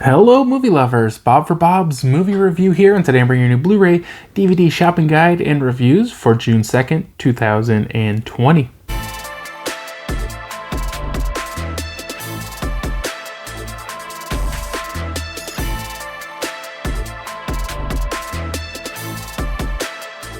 Hello movie lovers, Bob for Bob's Movie Review here, and today I'm bringing you a new Blu-ray DVD shopping guide and reviews for June 2nd, 2020.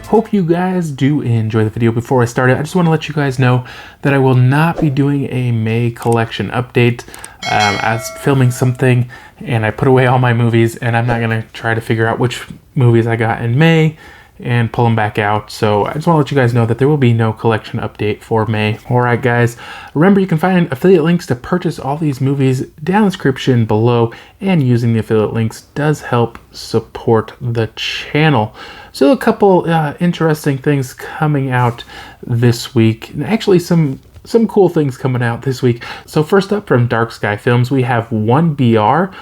Hope you guys do enjoy the video. Before I start it, I just want to let you guys know that I will not be doing a May collection update. I was filming something and I put away all my movies, and I'm not going to try to figure out which movies I got in May and pull them back out. So I just want to let you guys know that there will be no collection update for May. Alright guys, remember you can find affiliate links to purchase all these movies down in the description below, and using the affiliate links does help support the channel. So a couple interesting things coming out this week, and actually some cool things coming out this week. So first up, from Dark Sky Films, we have 1BR.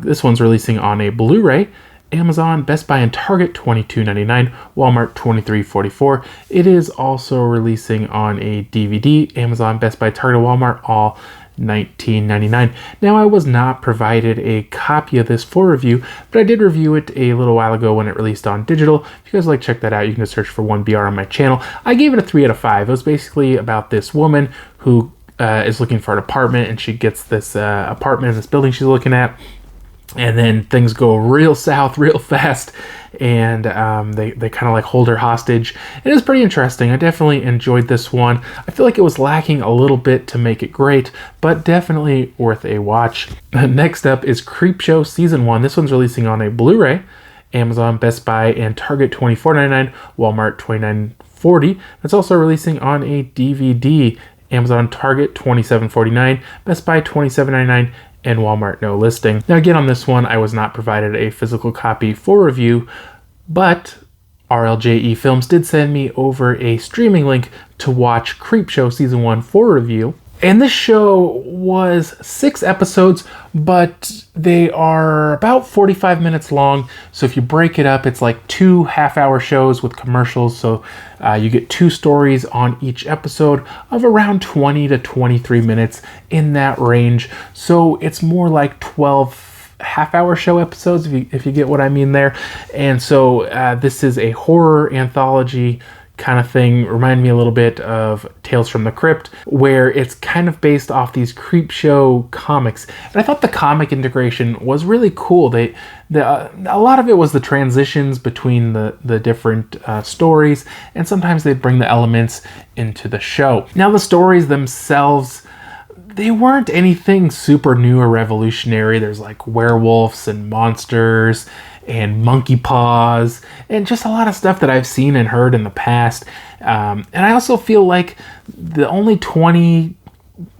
This one's releasing on a Blu-ray. Amazon, Best Buy, and Target $22.99, Walmart $23.44. It is also releasing on a DVD. Amazon, Best Buy, Target, Walmart, all $19.99. Now, I was not provided a copy of this for review, but I did review it a little while ago when it released on digital. If you guys like to check that out, you can just search for 1BR on my channel. I gave it a 3 out of 5. It was basically about this woman who is looking for an apartment, and she gets this apartment in this building she's looking at. And then things go real south real fast, and they kind of like hold her hostage. It is pretty interesting. I definitely enjoyed this one. I feel like it was lacking a little bit to make it great, but definitely worth a watch. Next up is Creepshow Season 1. This one's releasing on a Blu-ray. Amazon, Best Buy, and Target $24.99, Walmart $29.40. It's also releasing on a DVD. Amazon, Target $27.49, Best Buy $27.99, and Walmart no listing. Now again, on this one, I was not provided a physical copy for review, but RLJE Films did send me over a streaming link to watch Creepshow Season 1 for review. And this show was 6 episodes, but they are about 45 minutes long. So if you break it up, it's like 2 half-hour shows with commercials. So you get 2 stories on each episode of around 20 to 23 minutes, in that range. So it's more like 12 half-hour show episodes, if you get what I mean there. And so this is a horror anthology kind of thing. Remind me a little bit of Tales from the Crypt, where it's kind of based off these Creepshow comics. And I thought the comic integration was really cool. A lot of it was the transitions between the different stories, and sometimes they'd bring the elements into the show. Now, the stories themselves, they weren't anything super new or revolutionary. There's like werewolves and monsters and monkey paws and just a lot of stuff that I've seen and heard in the past. And I also feel like the only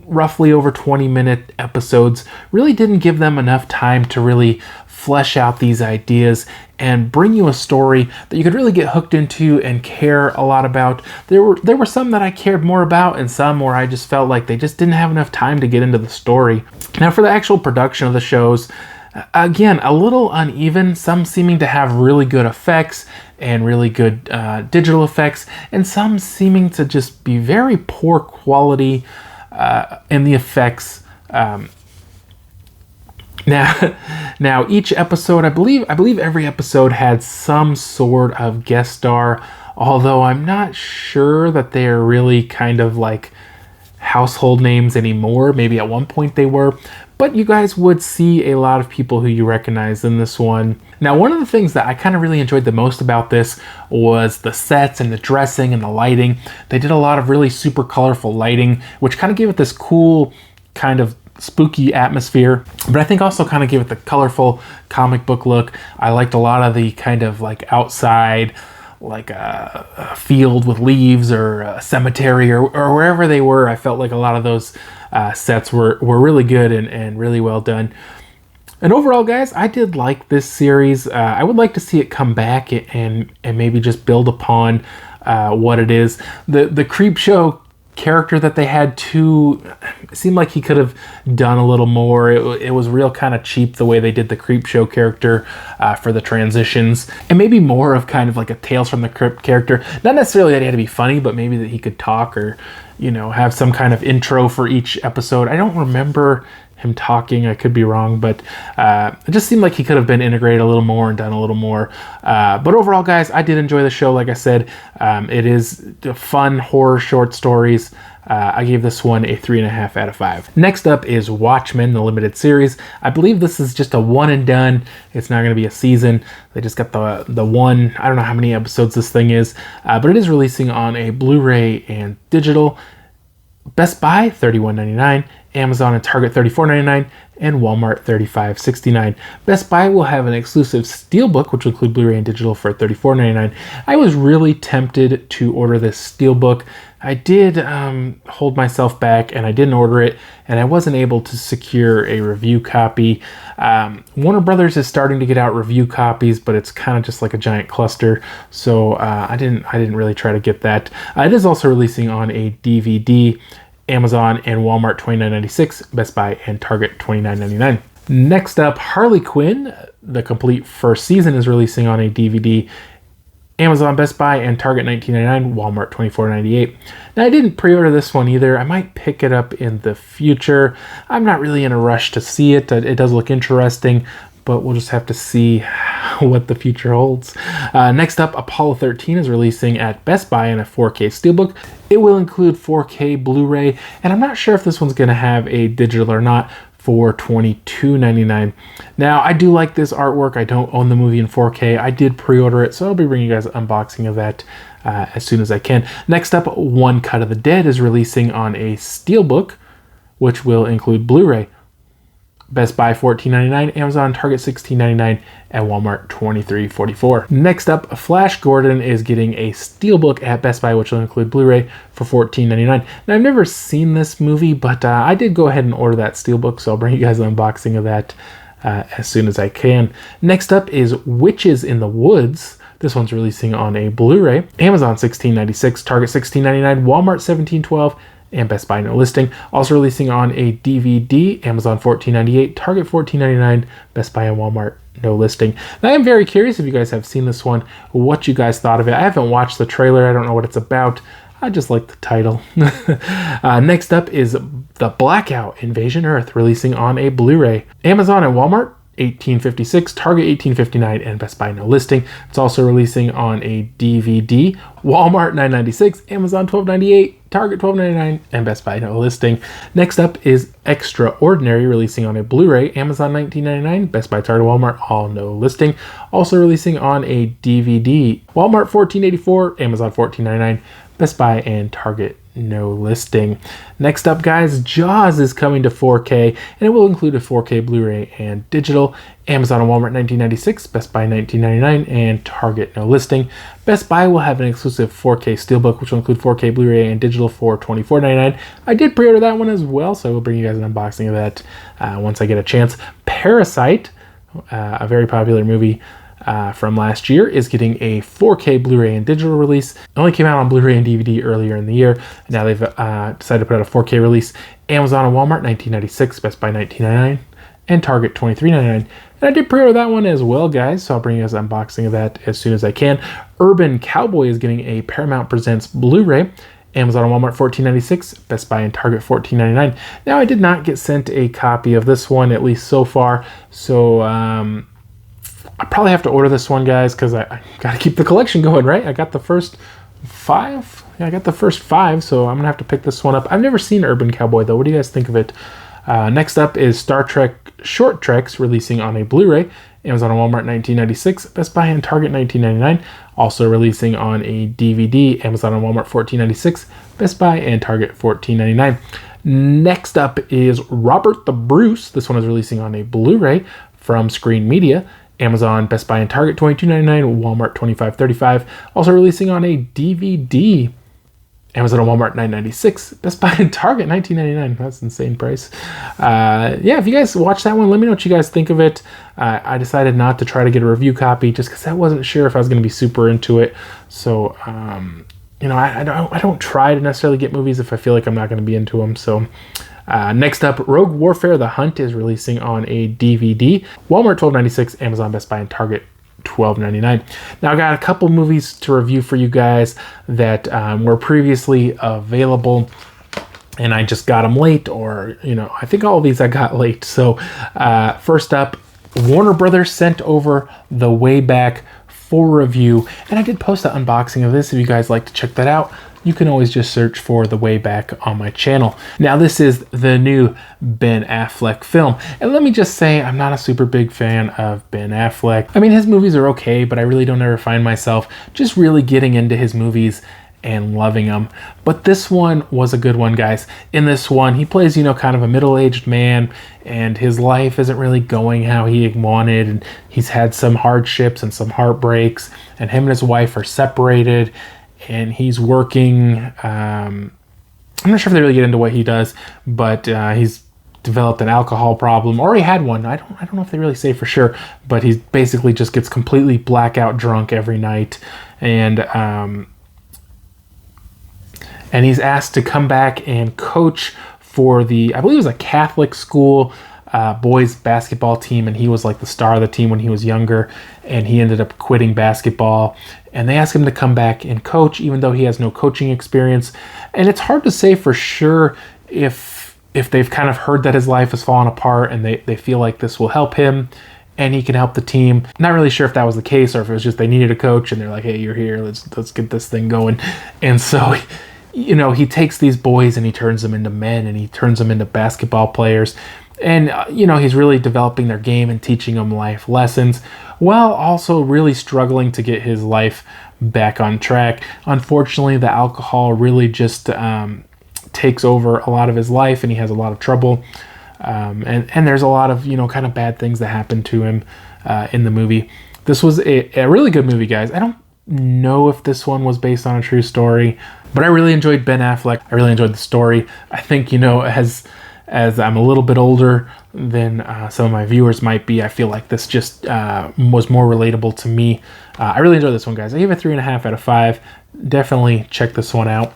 roughly over 20-minute episodes really didn't give them enough time to really flesh out these ideas and bring you a story that you could really get hooked into and care a lot about. There were some that I cared more about, and some where I just felt like they just didn't have enough time to get into the story. Now, for the actual production of the shows, again, a little uneven, some seeming to have really good effects and really good digital effects, and some seeming to just be very poor quality in the effects. Now each episode, I believe every episode had some sort of guest star, although I'm not sure that they're really kind of like household names anymore. Maybe at one point they were, but you guys would see a lot of people who you recognize in this one. Now, one of the things that I kind of really enjoyed the most about this was the sets and the dressing and the lighting. They did a lot of really super colorful lighting, which kind of gave it this cool kind of spooky atmosphere, but I think also kind of gave it the colorful comic book look. I liked a lot of the kind of like outside, like a field with leaves or a cemetery or wherever they were. I felt like a lot of those sets were really good and really well done. And overall, guys, I did like this series. I would like to see it come back and maybe just build upon what it is. The Creepshow character that they had too, it seemed like he could have done a little more. It was real kind of cheap the way they did the Creepshow character for the transitions, and maybe more of kind of like a Tales from the Crypt character. Not necessarily that he had to be funny, but maybe that he could talk or, you know, have some kind of intro for each episode. I don't remember him talking. I could be wrong, but it just seemed like he could have been integrated a little more and done a little more. But overall, guys, I did enjoy the show. Like I said, it is fun horror short stories. I gave this one a 3.5 out of 5. Next up is Watchmen, the limited series. I believe this is just a one and done. It's not going to be a season. They just got the one. I don't know how many episodes this thing is, but it is releasing on a Blu-ray and digital. Best Buy, $31.99. Amazon and Target, $34.99. And Walmart, $35.69. Best Buy will have an exclusive Steelbook, which will include Blu-ray and digital, for $34.99. I was really tempted to order this Steelbook. I did hold myself back, and I didn't order it, and I wasn't able to secure a review copy. Warner Brothers is starting to get out review copies, but it's kind of just like a giant cluster, so I didn't really try to get that. It is also releasing on a DVD. Amazon and Walmart, $29.96. Best Buy and Target, $29.99. Next up, Harley Quinn. The complete first season is releasing on a DVD. Amazon, Best Buy, and Target, $19.99. Walmart, $24.98. Now, I didn't pre-order this one either. I might pick it up in the future. I'm not really in a rush to see it. It does look interesting, but we'll just have to see what the future holds. Next up, Apollo 13 is releasing at Best Buy in a 4K Steelbook. It will include 4K Blu-ray, and I'm not sure if this one's going to have a digital or not, for $22.99. Now, I do like this artwork. I don't own the movie in 4K. I did pre-order it, so I'll be bringing you guys an unboxing of that as soon as I can. Next up, One Cut of the Dead is releasing on a Steelbook, which will include Blu-ray. Best Buy, $14.99, Amazon, Target, $16.99, and Walmart, $23.44. Next up, Flash Gordon is getting a Steelbook at Best Buy, which will include Blu-ray, for $14.99. Now, I've never seen this movie, but I did go ahead and order that Steelbook, so I'll bring you guys an unboxing of that as soon as I can. Next up is Witches in the Woods. This one's releasing on a Blu-ray. Amazon, $16.96, Target, $16.99, Walmart, $17.12, and Best Buy no listing. Also releasing on a DVD, Amazon $14.98, Target $14.99, Best Buy and Walmart no listing. Now, I am very curious if you guys have seen this one, what you guys thought of it. I haven't watched the trailer. I don't know what it's about. I just like the title. Next up is the Blackout Invasion Earth, releasing on a Blu-ray. Amazon and Walmart, $18.56, Target $18.59, and Best Buy no listing. It's also releasing on a DVD. Walmart $9.96, Amazon $12.98, Target $12.99, and Best Buy no listing. Next up is Extraordinary, releasing on a Blu-ray. Amazon $19.99, Best Buy, Target, Walmart, all no listing. Also releasing on a DVD. Walmart $14.84, Amazon $14.99, Best Buy and Target no listing. Next up, guys, Jaws is coming to 4K, and it will include a 4K Blu-ray and digital. Amazon and Walmart $19.96, Best Buy $19.99, and Target no listing. Best Buy will have an exclusive 4K Steelbook, which will include 4K Blu-ray and digital, for $24.99. I did pre-order that one as well, so I will bring you guys an unboxing of that once I get a chance. Parasite, a very popular movie from last year, is getting a 4K Blu-ray and digital release. It only came out on Blu-ray and DVD earlier in the year. Now they've decided to put out a 4K release. Amazon and Walmart $19.96, Best Buy $19.99, and Target $23.99. And I did pre-order that one as well, guys, so I'll bring you guys an unboxing of that as soon as I can. Urban Cowboy is getting a Paramount Presents Blu-ray. Amazon and Walmart $14.96, Best Buy and Target $14.99. Now, I did not get sent a copy of this one, at least so far, so I probably have to order this one, guys, because I got to keep the collection going, right? I got the first 5. Yeah, I got the first 5, so I'm going to have to pick this one up. I've never seen Urban Cowboy, though. What do you guys think of it? Next up is Star Trek Short Treks, releasing on a Blu-ray. Amazon and Walmart $19.96, Best Buy and Target $19.99. Also releasing on a DVD, Amazon and Walmart $14.96, Best Buy and Target $14.99. Next up is Robert the Bruce. This one is releasing on a Blu-ray from Screen Media. Amazon, Best Buy, and Target $22.99, Walmart $25.35. Also releasing on a DVD. Amazon and Walmart $9.96, Best Buy and Target $19.99. That's an insane price. Yeah, if you guys watch that one, let me know what you guys think of it. I decided not to try to get a review copy just because I wasn't sure if I was going to be super into it. So, you know, I don't try to necessarily get movies if I feel like I'm not going to be into them. So, next up, Rogue Warfare: The Hunt is releasing on a DVD. Walmart $12.96, Amazon, Best Buy, and Target $12.99. Now, I got a couple movies to review for you guys that were previously available. and I just got them late, or, you know, I think all of these I got late. So first up, Warner Brothers sent over The Way Back for review, and I did post an unboxing of this. If you guys like to check that out, you can always just search for The Way Back on my channel. Now, this is the new Ben Affleck film, and let me just say, I'm not a super big fan of Ben Affleck. I mean, his movies are okay, but I really don't ever find myself just really getting into his movies and loving them. But this one was a good one, guys. In this one, he plays, you know, kind of a middle-aged man, and his life isn't really going how he wanted, and he's had some hardships and some heartbreaks, and him and his wife are separated, and he's working, I'm not sure if they really get into what he does, but he's developed an alcohol problem, or he had one. I don't know if they really say for sure, but he basically just gets completely blackout drunk every night, and he's asked to come back and coach for the, I believe it was a Catholic school boys basketball team, and he was like the star of the team when he was younger, and he ended up quitting basketball, and they asked him to come back and coach, even though he has no coaching experience. And it's hard to say for sure if they've kind of heard that his life has fallen apart, and they feel like this will help him and he can help the team. Not really sure if that was the case, or if it was just they needed a coach and they're like, hey, you're here, let's get this thing going. And so, you know, he takes these boys and he turns them into men, and he turns them into basketball players. And, you know, he's really developing their game and teaching them life lessons, while also really struggling to get his life back on track. Unfortunately, the alcohol really just takes over a lot of his life, and he has a lot of trouble. And there's a lot of, you know, kind of bad things that happen to him in the movie. This was a really good movie, guys. I don't know if this one was based on a true story, but I really enjoyed Ben Affleck. I really enjoyed the story. I think, you know, as I'm a little bit older than some of my viewers might be, I feel like this just was more relatable to me. I really enjoyed this one, guys. I gave it 3.5 out of 5. Definitely check this one out.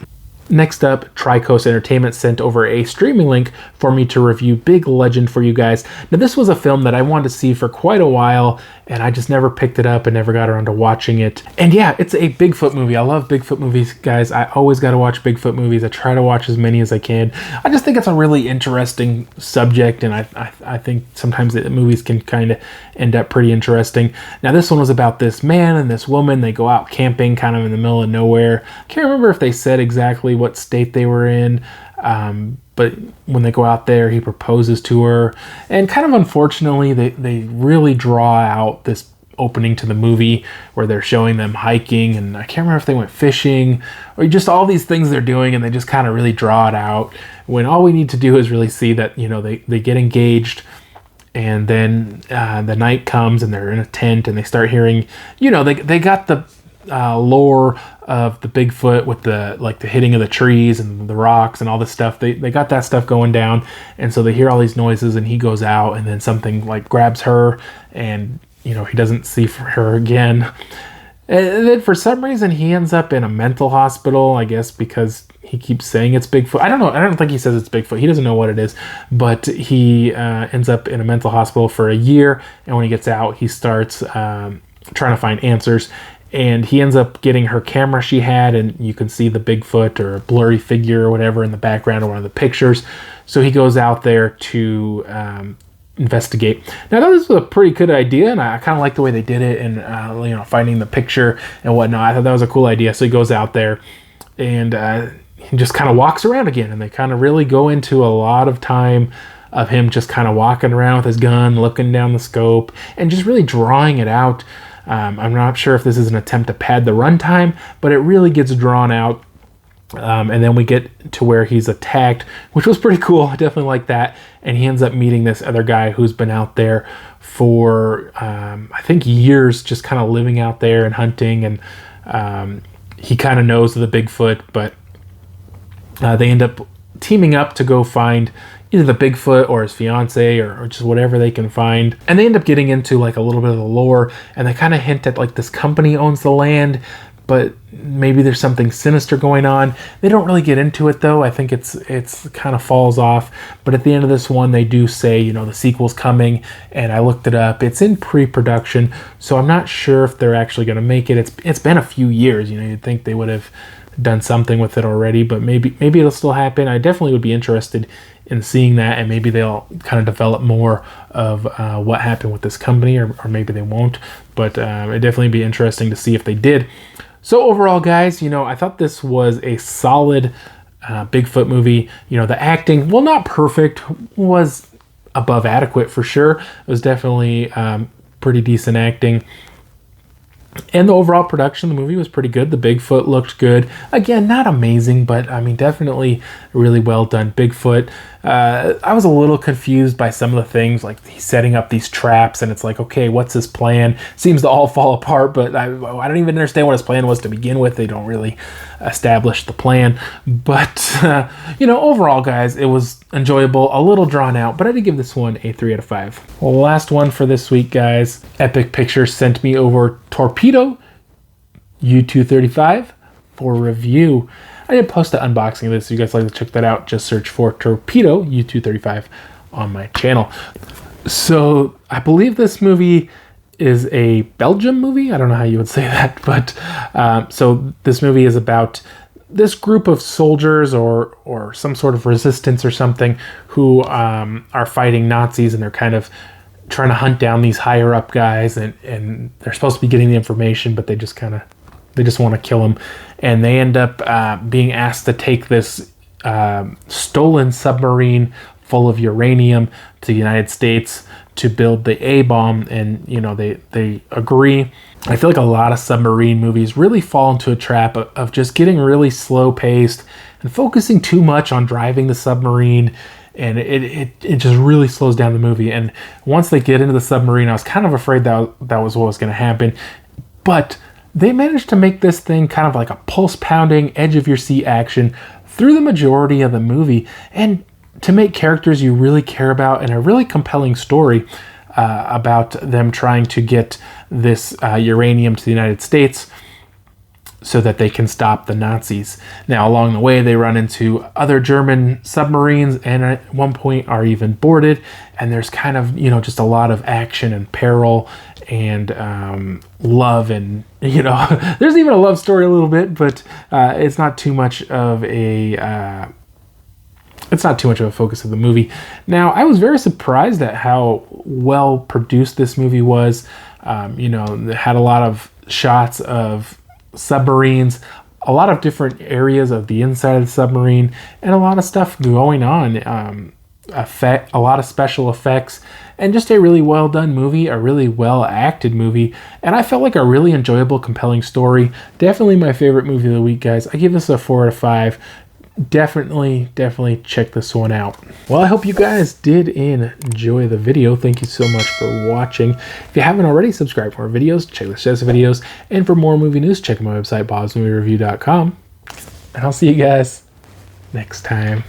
Next up, Tricoast Entertainment sent over a streaming link for me to review Big Legend for you guys. Now, this was a film that I wanted to see for quite a while, and I just never picked it up and never got around to watching it. And yeah, it's a Bigfoot movie. I love Bigfoot movies, guys. I always got to watch Bigfoot movies. I try to watch as many as I can. I just think it's a really interesting subject, and I think sometimes the movies can kind of end up pretty interesting. Now, this one was about this man and this woman. They go out camping kind of in the middle of nowhere. I can't remember if they said exactly what state they were in, but when they go out there, he proposes to her, and kind of unfortunately they really draw out this opening to the movie where they're showing them hiking, and I can't remember if they went fishing or just all these things they're doing, and they just kind of really draw it out, when all we need to do is really see that, you know, they get engaged. And then the night comes, and they're in a tent, and they start hearing, you know, they got the lore of the Bigfoot with the hitting of the trees and the rocks and all this stuff. They got that stuff going down, and so they hear all these noises, and he goes out, and then something like grabs her, and, you know, he doesn't see her again. And then for some reason he ends up in a mental hospital, I guess because he keeps saying it's Bigfoot. I don't know. I don't think he says it's Bigfoot. He doesn't know what it is, but he ends up in a mental hospital for a year, and when he gets out, he starts trying to find answers. And he ends up getting her camera she had, and you can see the Bigfoot or a blurry figure or whatever in the background of one of the pictures. So he goes out there to investigate. Now, that was a pretty good idea, and I kind of like the way they did it, and you know, finding the picture and whatnot. I thought that was a cool idea. So he goes out there, and he just kind of walks around again, and they kind of really go into a lot of time of him just kind of walking around with his gun, looking down the scope, and just really drawing it out. I'm not sure if this is an attempt to pad the runtime, but it really gets drawn out. And then we get to where he's attacked, which was pretty cool. I definitely like that. And he ends up meeting this other guy who's been out there for, I think, years, just kind of living out there and hunting. And he kind of knows the Bigfoot, but they end up teaming up to go find either the Bigfoot or his fiance or just whatever they can find. And they end up getting into like a little bit of the lore, and they kind of hint at like this company owns the land, but maybe there's something sinister going on. They don't really get into it though. I think it's kind of falls off. But at the end of this one, they do say, you know, the sequel's coming, and I looked it up. It's in pre-production, so I'm not sure if they're actually going to make it. It's been a few years. You know, you'd think they would have done something with it already, but maybe it'll still happen. I definitely would be interested in seeing that, and maybe they'll kind of develop more of what happened with this company, or maybe they won't. But it'd definitely be interesting to see if they did. So overall, guys, you know, I thought this was a solid Bigfoot movie. You know, the acting, well, not perfect, was above adequate for sure. It was definitely pretty decent acting. And the overall production of the movie was pretty good. The Bigfoot looked good. Again, not amazing, but I mean, definitely really well done Bigfoot. I was a little confused by some of the things, like he's setting up these traps, and it's like, okay, what's his plan? Seems to all fall apart, but I don't even understand what his plan was to begin with. They don't really establish the plan. But, you know, overall, guys, it was enjoyable, a little drawn out, but I did give this one a 3 out of 5. Well, the last one for this week, guys, Epic Pictures sent me over Torpedo U235 for review. I did post an unboxing of this, so you guys like to check that out. Just search for Torpedo U235 on my channel. So I believe this movie is a Belgium movie. I don't know how you would say that, but so this movie is about this group of soldiers or some sort of resistance or something who are fighting Nazis, and they're kind of trying to hunt down these higher up guys, and they're supposed to be getting the information, but they just want to kill them. And they end up being asked to take this stolen submarine full of uranium to the United States to build the A-bomb. And, you know, they agree. I feel like a lot of submarine movies really fall into a trap of just getting really slow paced and focusing too much on driving the submarine. And it just really slows down the movie. And once they get into the submarine, I was kind of afraid that was what was going to happen. But they managed to make this thing kind of like a pulse-pounding, edge-of-your-seat action through the majority of the movie, and to make characters you really care about, and a really compelling story about them trying to get this uranium to the United States so that they can stop the Nazis. Now, along the way, they run into other German submarines, and at one point are even boarded, and there's kind of, you know, just a lot of action and peril and love, and, you know, there's even a love story a little bit, but it's not too much of a focus of the movie. Now, I was very surprised at how well produced this movie was. You know, it had a lot of shots of submarines, a lot of different areas of the inside of the submarine, and a lot of stuff going on. A lot of special effects, and just a really well done movie, a really well acted movie, and I felt like a really enjoyable, compelling story. Definitely my favorite movie of the week, guys. I give this a 4 out of 5. Definitely check this one out. Well, I hope you guys did enjoy the video. Thank you so much for watching. If you haven't already, subscribe for more videos, check the sets of videos, and for more movie news, check out my website, BobsMovieReview.com. And I'll see you guys next time.